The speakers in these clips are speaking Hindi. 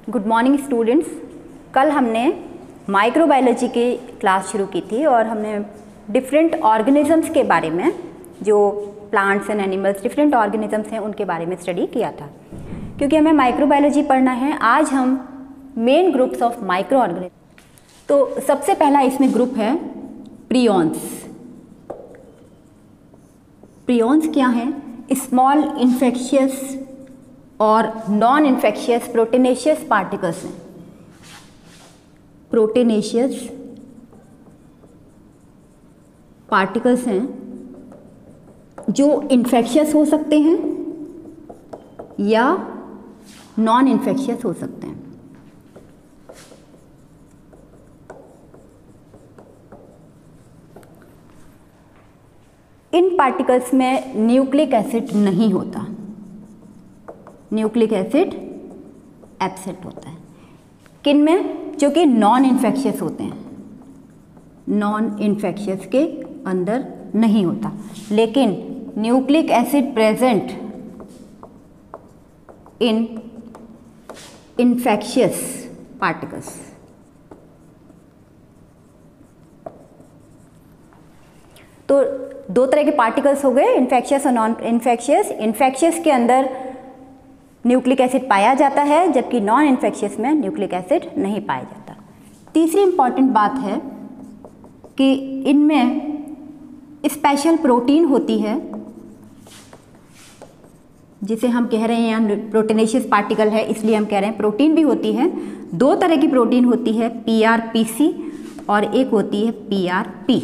Good morning students. कल हमने माइक्रोबायोलॉजी की क्लास शुरू की थी और हमने डिफरेंट ऑर्गेनिजम्स के बारे में, जो plants and animals different organisms हैं उनके बारे में स्टडी किया था। क्योंकि हमें माइक्रोबायोलॉजी पढ़ना है, आज हम main groups of micro organism. तो सबसे पहला इसमें ग्रुप है प्रियॉन्स। प्रियॉन्स क्या हैं? स्मॉल इन्फेक्शियस और नॉन इन्फेक्शियस प्रोटीनेशियस पार्टिकल्स हैं। प्रोटीनेशियस पार्टिकल्स हैं जो इन्फेक्शियस हो सकते हैं या नॉन इन्फेक्शियस हो सकते हैं। इन पार्टिकल्स में न्यूक्लिक एसिड नहीं होता, न्यूक्लिक एसिड एब्सेंट होता है। किन में? जो कि नॉन इन्फेक्शियस होते हैं, नॉन इन्फेक्शियस के अंदर नहीं होता। लेकिन nucleic acid present in infectious particles. तो दो तरह के पार्टिकल्स हो गए, इन्फेक्शियस और नॉन इन्फेक्शियस। इन्फेक्शियस के अंदर न्यूक्लिक एसिड पाया जाता है, जबकि नॉन इन्फेक्शियस में न्यूक्लिक एसिड नहीं पाया जाता। तीसरी इंपॉर्टेंट बात है कि इनमें स्पेशल प्रोटीन होती है, जिसे हम कह रहे हैं यहाँ प्रोटीनेशियस पार्टिकल है इसलिए हम कह रहे हैं प्रोटीन भी होती है। दो तरह की प्रोटीन होती है, PRPC और एक होती है PRP।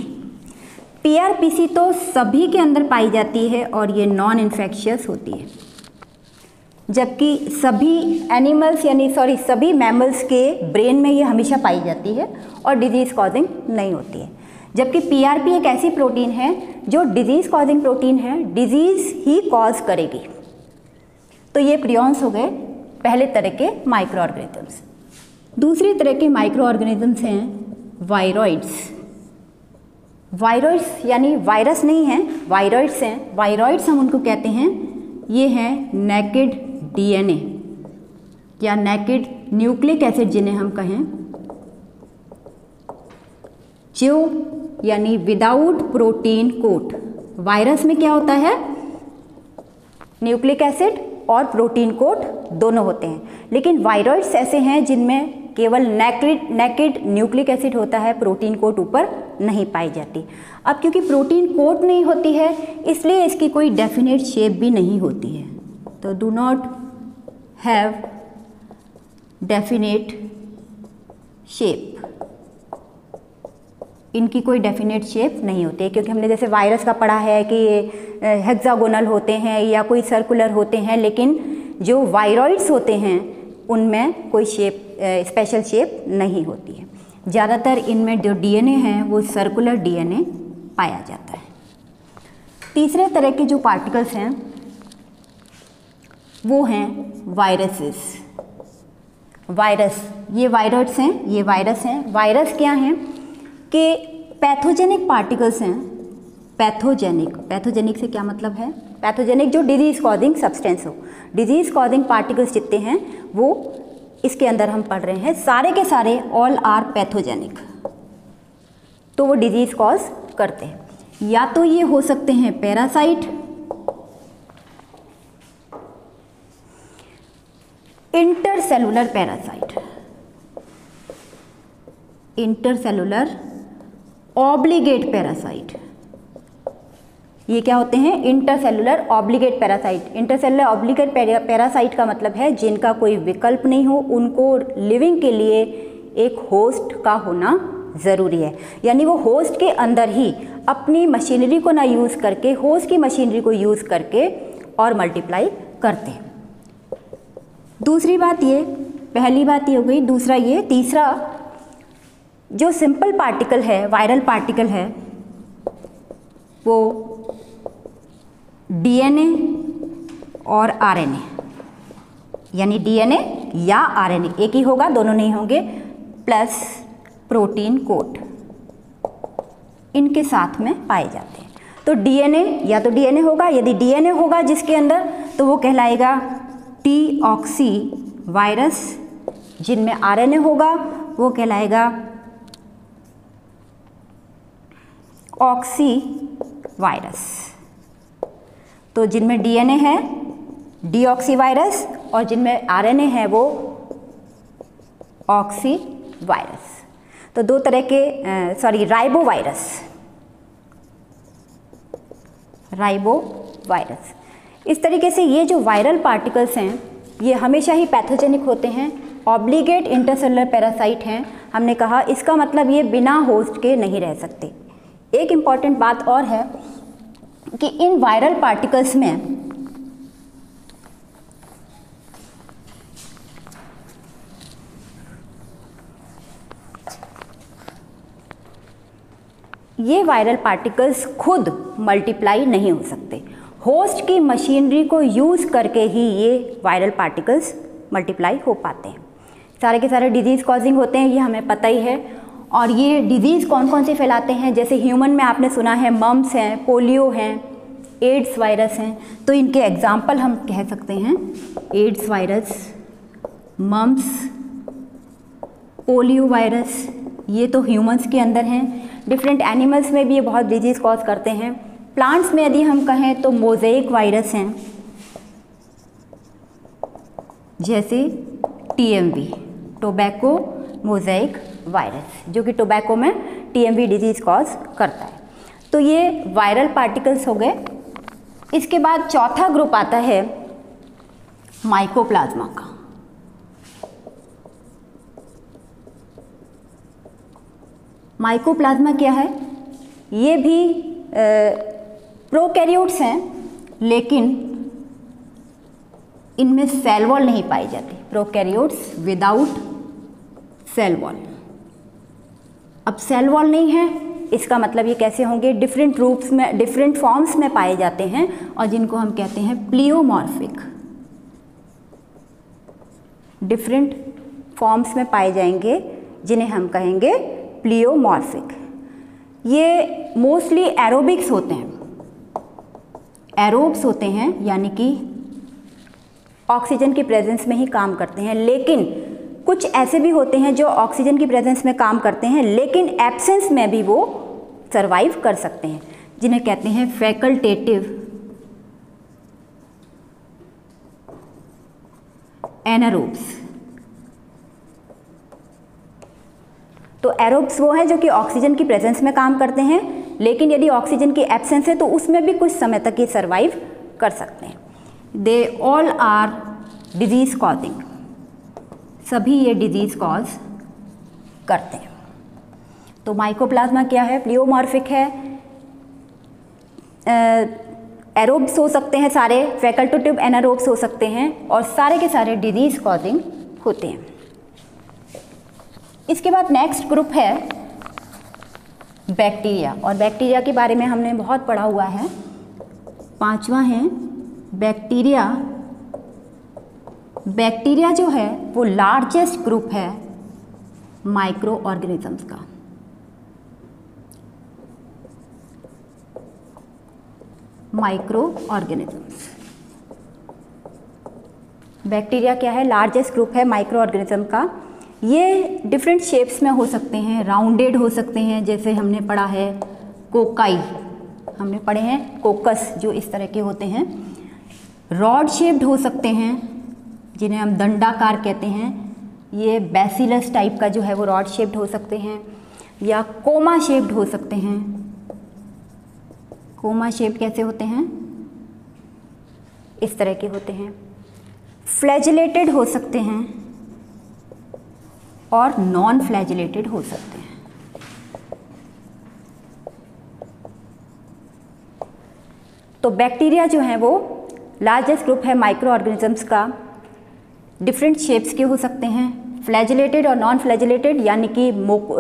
PRPC तो सभी के अंदर पाई जाती है और ये नॉन इन्फेक्शियस होती है, जबकि सभी एनिमल्स सभी मैमल्स के ब्रेन में ये हमेशा पाई जाती है और डिजीज़ कॉजिंग नहीं होती है। जबकि PRP एक ऐसी प्रोटीन है जो डिजीज़ कॉजिंग प्रोटीन है, डिजीज़ ही कॉज करेगी। तो ये प्रियॉन्स हो गए पहले तरह के माइक्रो ऑर्गेनिजम्स। दूसरी तरह के माइक्रो ऑर्गेनिजम्स हैं वायरॉइड्स। वायरॉइड्स यानी वायरस नहीं हैं, वायरॉइड्स हैं। वायरॉइड्स हम उनको कहते हैं, ये हैं नेकेड DNA या नेकेड न्यूक्लिक एसिड जिन्हें हम कहें, जो यानी विदाउट प्रोटीन कोट। वायरस में क्या होता है? न्यूक्लिक एसिड और प्रोटीन कोट दोनों होते हैं, लेकिन वायरॉइड्स ऐसे हैं जिनमें केवल नेकेड न्यूक्लिक एसिड होता है, प्रोटीन कोट ऊपर नहीं पाई जाती। अब क्योंकि प्रोटीन कोट नहीं होती है इसलिए इसकी कोई डेफिनेट शेप भी नहीं होती है, तो do not have definite shape. इनकी कोई डेफिनेट शेप नहीं होती है, क्योंकि हमने जैसे वायरस का पढ़ा है कि हेक्सागोनल होते हैं या कोई सर्कुलर होते हैं, लेकिन जो वायरॉइड्स होते हैं उनमें कोई शेप, स्पेशल शेप नहीं होती है। ज़्यादातर इनमें जो DNA है वो सर्कुलर DNA पाया जाता है। तीसरे तरह के जो पार्टिकल्स हैं वो हैं वायरसेस। वायरस, ये वायरस हैं, ये वायरस हैं। वायरस क्या हैं कि पैथोजेनिक पार्टिकल्स हैं। पैथोजेनिक से क्या मतलब है? पैथोजेनिक जो डिजीज़ कॉजिंग सब्सटेंस हो, डिजीज़ कॉजिंग पार्टिकल्स जितने हैं वो इसके अंदर हम पढ़ रहे हैं। सारे के सारे ऑल आर पैथोजेनिक, तो वो डिजीज़ कॉज करते हैं। या तो ये हो सकते हैं parasite, intercellular parasite, intercellular obligate parasite. ये क्या होते हैं? Intercellular obligate parasite. Intercellular obligate parasite का मतलब है जिनका कोई विकल्प नहीं हो, उनको लिविंग के लिए एक होस्ट का होना ज़रूरी है। यानी वो होस्ट के अंदर ही अपनी मशीनरी को ना यूज़ करके, होस्ट की मशीनरी को यूज़ करके और मल्टीप्लाई करते हैं। दूसरी बात ये, पहली बात ये हो गई। दूसरा ये, तीसरा जो सिंपल पार्टिकल है, वायरल पार्टिकल है, वो DNA और RNA, यानी DNA या RNA एक ही होगा, दोनों नहीं होंगे, प्लस प्रोटीन कोट, इनके साथ में पाए जाते हैं। तो DNA या तो DNA होगा, यदि DNA होगा जिसके अंदर तो वो कहलाएगा टी ऑक्सी वायरस जिनमें आरएनए होगा वो कहलाएगा ऑक्सी वायरस। तो जिनमें डीएनए है डीऑक्सी वायरस और जिनमें आरएनए है वो ऑक्सी वायरस। तो दो तरह के राइबो वायरस। इस तरीके से ये जो वायरल पार्टिकल्स हैं ये हमेशा ही पैथोजेनिक होते हैं, ऑब्लिगेट इंटरसेलुलर पैरासाइट हैं। हमने कहा इसका मतलब ये बिना होस्ट के नहीं रह सकते। एक इम्पॉर्टेंट बात और है कि इन वायरल पार्टिकल्स में ये वायरल पार्टिकल्स खुद मल्टीप्लाई नहीं हो सकते। होस्ट की मशीनरी को यूज़ करके ही ये वायरल पार्टिकल्स मल्टीप्लाई हो पाते हैं। सारे के सारे डिजीज़ कॉजिंग होते हैं, ये हमें पता ही है। और ये डिजीज़ कौन कौन से फैलाते हैं, जैसे ह्यूमन में आपने सुना है मम्स हैं, पोलियो हैं, एड्स वायरस हैं। तो इनके एग्जाम्पल हम कह सकते हैं AIDS virus, mumps, polio virus, ये तो ह्यूमंस के अंदर हैं। डिफरेंट एनिमल्स में भी ये बहुत डिजीज़ कॉज करते हैं। प्लांट्स में यदि हम कहें तो मोज़ेक वायरस हैं, जैसे टीएमवी, टोबैको मोज़ेक वायरस, जो कि टोबैको में टीएमवी डिजीज़ कॉज करता है। तो ये वायरल पार्टिकल्स हो गए। इसके बाद चौथा ग्रुप आता है माइकोप्लाज्मा का। माइकोप्लाज्मा क्या है? ये भी प्रोकैरियोट्स हैं, लेकिन इनमें सेल वॉल नहीं पाई जाती। Prokaryotes without cell wall. अब सेल वॉल नहीं है, इसका मतलब ये कैसे होंगे? डिफरेंट रूप्स में, डिफरेंट फॉर्म्स में पाए जाते हैं और जिनको हम कहते हैं प्लियोमॉर्फिक। डिफरेंट फॉर्म्स में पाए जाएंगे जिन्हें हम कहेंगे प्लियोमॉर्फिक। ये मोस्टली एरोबिक्स होते हैं, एरोब्स होते हैं, यानी कि ऑक्सीजन की प्रेजेंस में ही काम करते हैं। लेकिन कुछ ऐसे भी होते हैं जो ऑक्सीजन की प्रेजेंस में काम करते हैं लेकिन एब्सेंस में भी वो सर्वाइव कर सकते हैं, जिन्हें कहते हैं फैकल्टेटिव एनारोब्स। तो एरोब्स वो हैं जो कि ऑक्सीजन की प्रेजेंस में काम करते हैं, लेकिन यदि ऑक्सीजन की एब्सेंस है तो उसमें भी कुछ समय तक ये सर्वाइव कर सकते हैं। They all are disease causing, सभी ये डिजीज कॉज करते हैं। तो माइकोप्लाज्मा क्या है? प्लियोमॉर्फिक है, एरोब्स हो सकते हैं सारे, फैकल्टेटिव एनारोब्स हो सकते हैं और सारे के सारे डिजीज कॉजिंग होते हैं। इसके बाद नेक्स्ट ग्रुप है बैक्टीरिया, और बैक्टीरिया के बारे में हमने बहुत पढ़ा हुआ है। पांचवा है बैक्टीरिया। बैक्टीरिया जो है वो लार्जेस्ट ग्रुप है माइक्रो ऑर्गेनिजम्स का। माइक्रो ऑर्गेनिजम्स, बैक्टीरिया क्या है? लार्जेस्ट ग्रुप है माइक्रो ऑर्गेनिज्म का। ये डिफरेंट शेप्स में हो सकते हैं, राउंडेड हो सकते हैं, जैसे हमने पढ़ा है कोकाई, हमने पढ़े हैं कोकस जो इस तरह के होते हैं। रॉड शेप्ड हो सकते हैं जिन्हें हम दंडाकार कहते हैं, ये बैसिलस टाइप का जो है वो रॉड शेप्ड हो सकते हैं, या कोमा शेप्ड हो सकते हैं। कोमा शेप्ड कैसे होते हैं? इस तरह के होते हैं। फ्लैजिलेटेड हो सकते हैं और नॉन फ्लैजिलेटेड हो सकते हैं। तो बैक्टीरिया जो है वो लार्जेस्ट ग्रुप है माइक्रो ऑर्गेनिजम्स का। डिफरेंट शेप्स के हो सकते हैं, फ्लैजिलेटेड और नॉन फ्लैजिलेटेड, यानी कि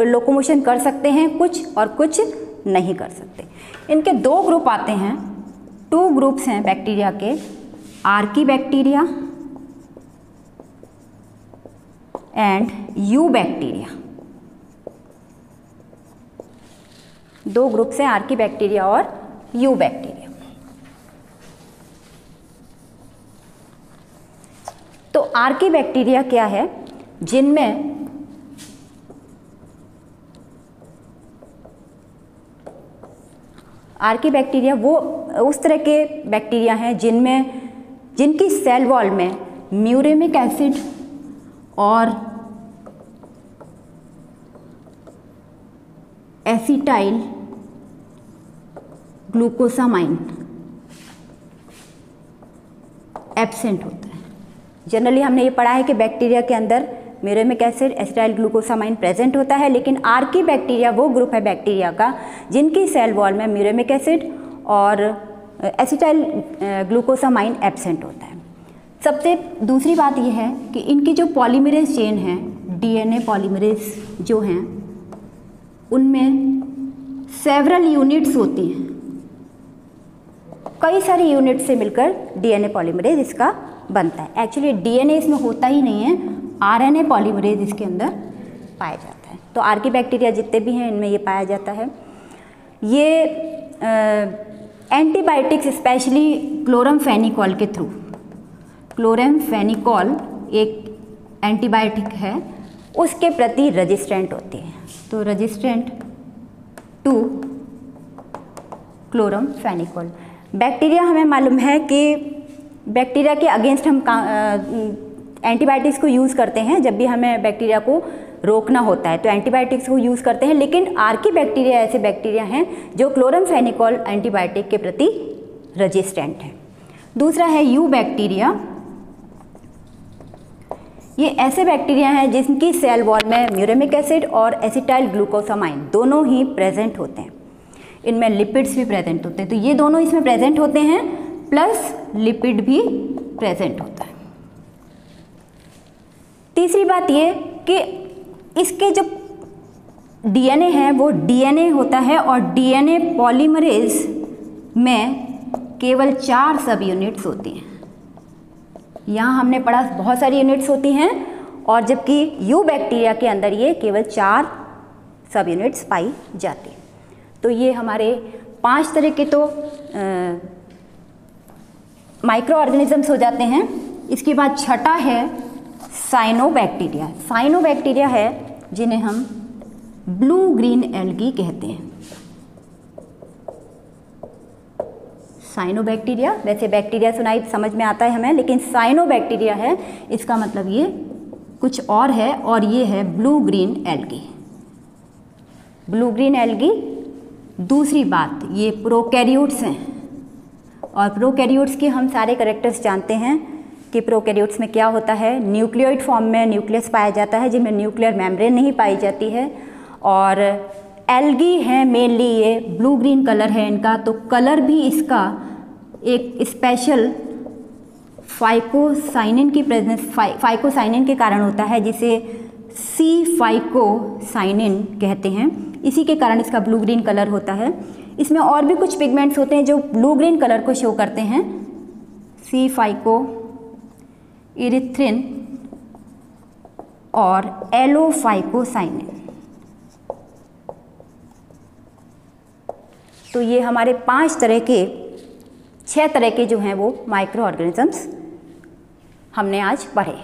लोकोमोशन कर सकते हैं कुछ और कुछ नहीं कर सकते। इनके दो ग्रुप आते हैं, 2 ग्रुप्स हैं बैक्टीरिया के, Archie bacteria and you bacteria. 2 groups हैं, आर्की बैक्टीरिया और यू बैक्टीरिया। तो आर्की बैक्टीरिया क्या है? जिनमें आर्की बैक्टीरिया वो उस तरह के बैक्टीरिया हैं जिनकी सेल वॉल में म्यूरेमिक एसिड और एसिटाइल ग्लूकोसामाइन एब्सेंट होता है। जनरली हमने ये पढ़ा है कि बैक्टीरिया के अंदर muramic acid, acetyl glucosamine present होता है, लेकिन आर्की बैक्टीरिया वो ग्रुप है बैक्टीरिया का जिनकी सेल वॉल में म्यूरेमिक एसिड और एसिटाइल ग्लूकोसामाइन एब्सेंट होता है। सबसे दूसरी बात यह है कि इनकी जो पॉलीमरेज चेन है, डीएनए पॉलीमरेज जो हैं, उनमें सेवरल यूनिट्स होती हैं, कई सारी यूनिट से मिलकर डीएनए पॉलीमरेज इसका बनता है। एक्चुअली डीएनए इसमें होता ही नहीं है, आरएनए पॉलीमरेज इसके अंदर पाया जाता है। तो आर्की बैक्टीरिया जितने भी हैं इनमें ये पाया जाता है। ये एंटीबायोटिक्स स्पेशली क्लोरमफेनिकोल के थ्रू, क्लोरमफेनिकोल एक एंटीबायोटिक है, उसके प्रति रेजिस्टेंट होती है। तो रेजिस्टेंट टू क्लोरमफेनिकोल। बैक्टीरिया हमें मालूम है कि बैक्टीरिया के अगेंस्ट हम एंटीबायोटिक्स को यूज़ करते हैं जब भी हमें बैक्टीरिया को रोकना होता है, तो एंटीबायोटिक्स को यूज़ करते हैं। लेकिन आर्की बैक्टीरिया ऐसे बैक्टीरिया हैं जो क्लोरमफेनिकोल एंटीबायोटिक के प्रति रेजिस्टेंट है। दूसरा है यू बैक्टीरिया। ये ऐसे बैक्टीरिया हैं जिनकी सेल वॉल में म्यूरेमिक एसिड और एसिटाइल ग्लूकोसामाइन दोनों ही प्रेजेंट होते हैं। इनमें लिपिड्स भी प्रेजेंट होते हैं, तो ये दोनों इसमें प्रेजेंट होते हैं, प्लस लिपिड भी प्रेजेंट होता है। तीसरी बात ये कि इसके जो डीएनए है वो डीएनए होता है और डीएनए पॉलीमरेज में केवल 4 सब यूनिट्स होती हैं। यहाँ हमने पढ़ा बहुत सारी यूनिट्स होती हैं, और जबकि यू बैक्टीरिया के अंदर ये केवल 4 सब यूनिट्स पाई जाती हैं। तो ये हमारे 5 तरह के तो माइक्रो ऑर्गेनिजम्स हो जाते हैं। इसके बाद छठा है साइनोबैक्टीरिया। साइनोबैक्टीरिया है जिन्हें हम ब्लू ग्रीन एल्गी कहते हैं। साइनोबैक्टीरिया, वैसे बैक्टीरिया सुनाई समझ में आता है हमें, लेकिन साइनोबैक्टीरिया है इसका मतलब ये कुछ और है, और ये है blue green algae. Blue green algae. दूसरी बात, ये प्रोकैरियोट्स हैं, और प्रोकैरियोट्स के हम सारे कैरेक्टर्स जानते हैं कि प्रोकैरियोट्स में क्या होता है। न्यूक्लियोइड फॉर्म में न्यूक्लियस पाया जाता है जिनमें न्यूक्लियर मेम्ब्रेन नहीं पाई जाती है, और एल्गी हैं मेनली, ये ब्लू ग्रीन कलर है इनका। तो कलर भी इसका एक स्पेशल फाइकोसाइनिन की प्रेजेंस, फाइकोसाइनिन के कारण होता है, जिसे सी फाइकोसाइनिन कहते हैं। इसी के कारण इसका ब्लू ग्रीन कलर होता है। इसमें और भी कुछ पिगमेंट्स होते हैं जो ब्लू ग्रीन कलर को शो करते हैं, सी फाइको इरिथ्रिन और एलोफाइकोसाइनिन। तो ये हमारे 6 तरह के जो हैं वो माइक्रो ऑर्गेनिजम्स हमने आज पढ़े।